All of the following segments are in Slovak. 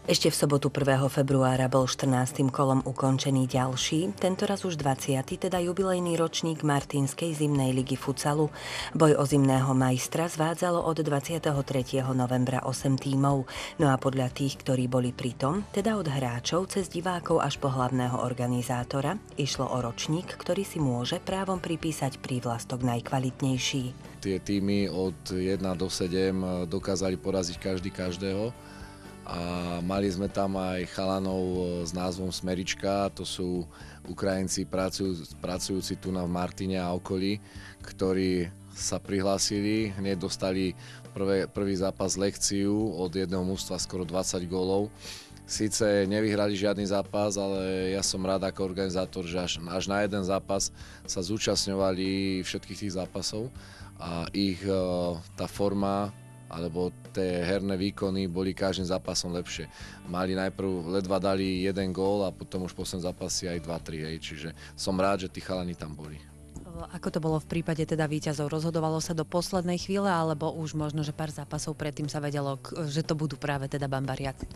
Ešte v sobotu 1. februára bol 14. kolom ukončený ďalší, tentoraz už 20., teda jubilejný ročník Martinskej zimnej ligy futsalu. Boj o zimného majstra zvádzalo od 23. novembra 8 tímov, no a podľa tých, ktorí boli pritom, teda od hráčov cez divákov až po hlavného organizátora, išlo o ročník, ktorý si môže právom pripísať prívlastok najkvalitnejší. Tie tímy od 1 do 7 dokázali poraziť každý každého. A mali sme tam aj chalanov s názvom Smerička, to sú Ukrajinci pracujúci tu na Martine a okolí, ktorí sa prihlásili, hneď dostali prvý zápas lekciu od jedného mužstva skoro 20 gólov. Sice nevyhrali žiadny zápas, ale ja som rád ako organizátor, že až na jeden zápas sa zúčastňovali všetkých tých zápasov a ich tá forma alebo tie herné výkony boli každým zápasom lepšie. Mali najprv, ledva dali jeden gól a potom už posledný zápasy aj 2-3, čiže som rád, že tí chalani tam boli. Ako to bolo v prípade teda víťazov? Rozhodovalo sa do poslednej chvíle, alebo už možno, že pár zápasov predtým sa vedelo, že to budú práve teda Bambariaci?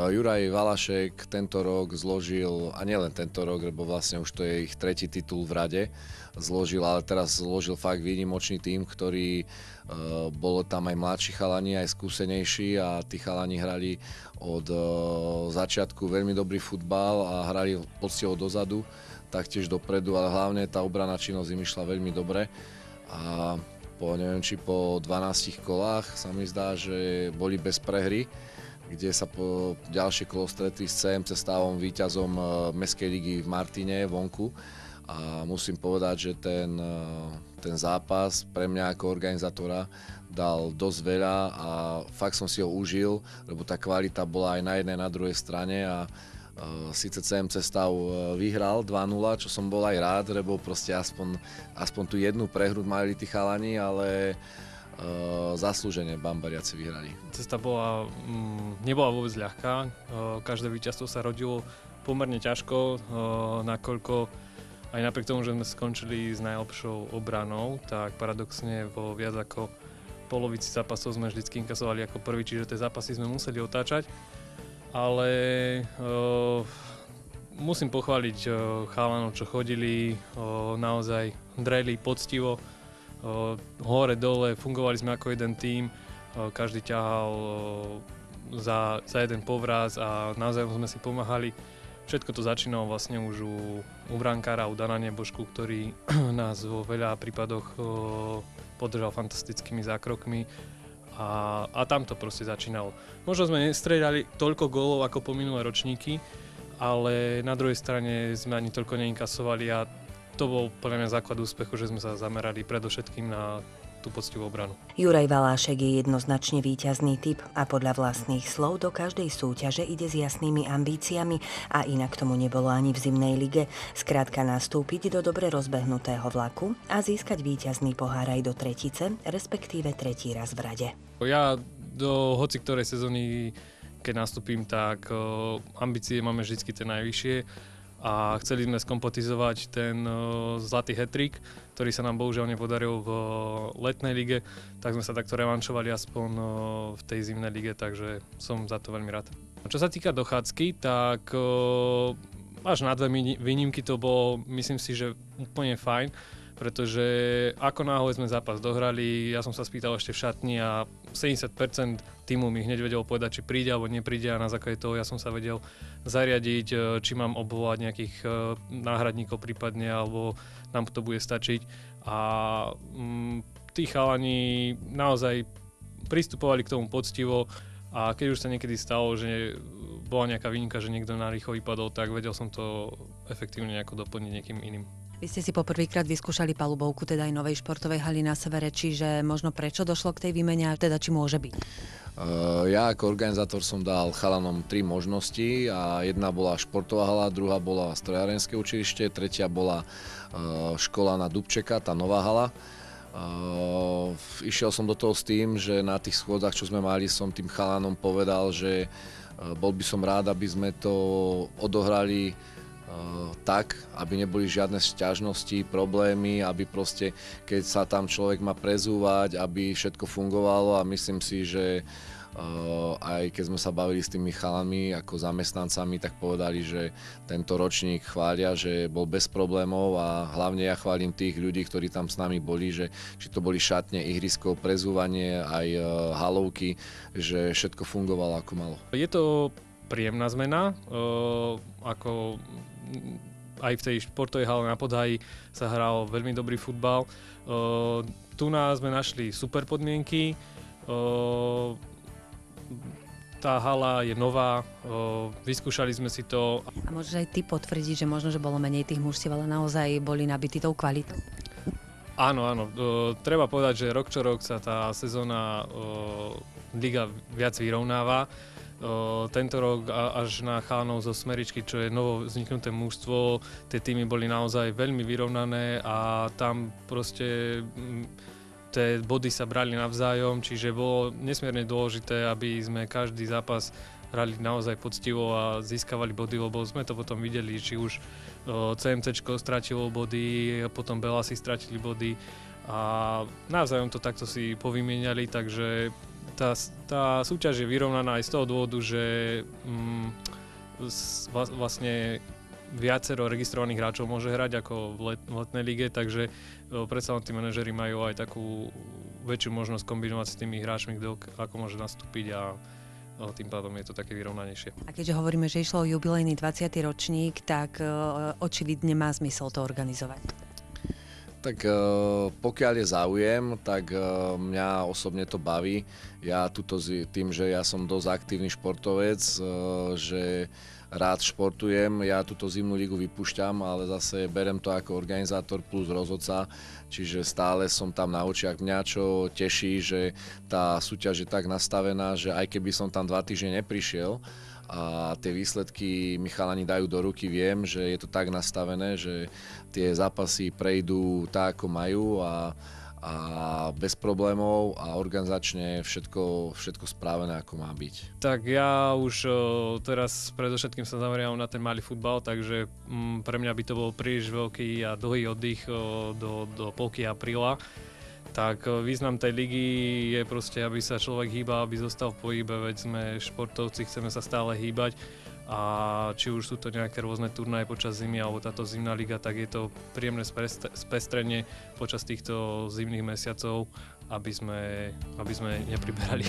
Juraj Valašek tento rok zložil, a nielen tento rok, lebo vlastne už to je ich tretí titul v rade, ale teraz zložil fakt výnimočný tím, ktorý bolo tam aj mladší chalani, aj skúsenejší a tí chalani hrali od začiatku veľmi dobrý futbal a hrali poctivo dozadu, taktiež dopredu, ale hlavne tá obranná činnosť im išla veľmi dobre a neviem, či po 12 kolách sa mi zdá, že boli bez prehry, kde sa po ďalšie kolo stretli s CMC Stavom, víťazom Mestskej ligy v Martine vonku. A musím povedať, že ten zápas pre mňa ako organizátora dal dosť veľa a fakt som si ho užil, lebo tá kvalita bola aj na jednej, na druhej strane a síce CMC Stav vyhral 2-0, čo som bol aj rád, lebo proste aspoň tú jednu prehru mali tí chalani, ale zaslúžene Bambariaci vyhrali. Cesta nebola vôbec ľahká, každé víťazstvo sa rodilo pomerne ťažko, nakoľko aj napriek tomu, že sme skončili s najlepšou obranou, tak paradoxne vo viac ako polovici zápasov sme vždycky inkasovali ako prvý, čiže tie zápasy sme museli otáčať. Ale musím pochváliť chalanov, čo chodili, naozaj dreli poctivo, hore, dole, fungovali sme ako jeden tím, každý ťahal za jeden povraz a naozaj sme si pomáhali. Všetko to začínalo vlastne už u brankára, u Dana Nebožku, ktorý nás vo veľa prípadoch podržal fantastickými zákrokmi a tam to proste začínalo. Možno sme nestrieľali toľko gólov ako po minulé ročníky, ale na druhej strane sme ani toľko neinkasovali a to bol podľa mňa základ úspechu, že sme sa zamerali predovšetkým na tú poctivú obranu. Juraj Valášek je jednoznačne víťazný typ a podľa vlastných slov do každej súťaže ide s jasnými ambíciami a inak tomu nebolo ani v zimnej lige. Skrátka nastúpiť do dobre rozbehnutého vlaku a získať víťazný pohár aj do tretice, respektíve tretí raz v rade. Ja do hoci ktorej sezóny, keď nastúpim, tak ambície máme vždy tie najvyššie a chceli sme skompletizovať ten zlatý hat-trick, ktorý sa nám bohužiaľ nepodaril v letnej lige, tak sme sa takto revanšovali aspoň v tej zimnej lige, takže som za to veľmi rád. Čo sa týka dochádzky, tak až na dve výnimky to bolo, myslím si, že úplne fajn, pretože ako náhle sme zápas dohrali, ja som sa spýtal ešte v šatni a 70% týmu mi hneď vedelo povedať, či príde alebo nepríde a na základe toho ja som sa vedel zariadiť, či mám obvolať nejakých náhradníkov prípadne, alebo nám to bude stačiť. A tí chalani naozaj pristupovali k tomu poctivo a keď už sa niekedy stalo, že bola nejaká výnimka, že niekto narýchlo vypadol, tak vedel som to efektívne nejako doplniť niekým iným. Vy ste si poprvýkrát vyskúšali palubovku teda aj novej športovej haly na severe, čiže možno prečo došlo k tej výmene a teda či môže byť? Ja ako organizátor som dal chalanom 3 možnosti a jedna bola športová hala, druhá bola strojárenské učilište, tretia bola škola na Dubčeka, tá nová hala. Išiel som do toho s tým, že na tých schôdzach, čo sme mali, som tým chalanom povedal, že bol by som rád, aby sme to odohrali tak, aby neboli žiadne sťažnosti, problémy, aby proste, keď sa tam človek má prezúvať, aby všetko fungovalo a myslím si, že Aj keď sme sa bavili s tými chalami ako zamestnancami, tak povedali, že tento ročník chvália, že bol bez problémov a hlavne ja chválim tých ľudí, ktorí tam s nami boli, že či to boli šatne, ihrisko, prezúvanie, aj halovky, že všetko fungovalo ako malo. Je to príjemná zmena, ako aj v tej športovej hale na Podhaji sa hral veľmi dobrý futbal. Tu sme našli super podmienky, tá hala je nová, vyskúšali sme si to. A môžeš aj ty potvrdiť, že možno, že bolo menej tých mužstiev, ale naozaj boli nabití tou kvalitou? Áno, treba povedať, že rok čo rok sa tá sezóna liga viac vyrovnáva. Tento rok až na chalanov zo Smeričky, čo je novo vzniknuté mužstvo, tie týmy boli naozaj veľmi vyrovnané a tam proste tie body sa brali navzájom, čiže bolo nesmierne dôležité, aby sme každý zápas hrali naozaj poctivo a získavali body, lebo sme to potom videli, či už CMCčko stratilo body, potom Bela si stratili body a navzájom to takto si povymieniali, takže tá súťaž je vyrovnaná aj z toho dôvodu, že vlastne viacero registrovaných hráčov môže hrať ako v letnej lige, takže predsa tí manažeri majú aj takú väčšiu možnosť kombinovať s tými hráčmi, kto ako môže nastúpiť a tým pádom je to také vyrovnanejšie. A keďže hovoríme, že išlo o jubilejný 20. ročník, tak očividne má zmysel to organizovať. Tak pokiaľ je záujem, tak mňa osobne to baví. Ja tým, že ja som dosť aktívny športovec, že rád športujem, ja túto zimnú ligu vypúšťam, ale zase berem to ako organizátor plus rozhodca, čiže stále som tam na očiach. Mňa čo teší, že tá súťaž je tak nastavená, že aj keby som tam 2 týždne neprišiel, a tie výsledky mi chalani dajú do ruky, viem, že je to tak nastavené, že tie zápasy prejdú tak, ako majú a bez problémov a organizačne všetko správené, ako má byť. Tak ja už teraz predovšetkým sa zameriavam na ten malý futbal, takže pre mňa by to bol príliš veľký a dlhý oddych do polky apríla. Tak význam tej ligy je proste, aby sa človek hýbal, aby zostal v pohybe, veď sme športovci, chceme sa stále hýbať a či už sú to nejaké rôzne turnaje počas zimy alebo táto zimná liga, tak je to príjemné spestrenie počas týchto zimných mesiacov, aby sme nepriberali.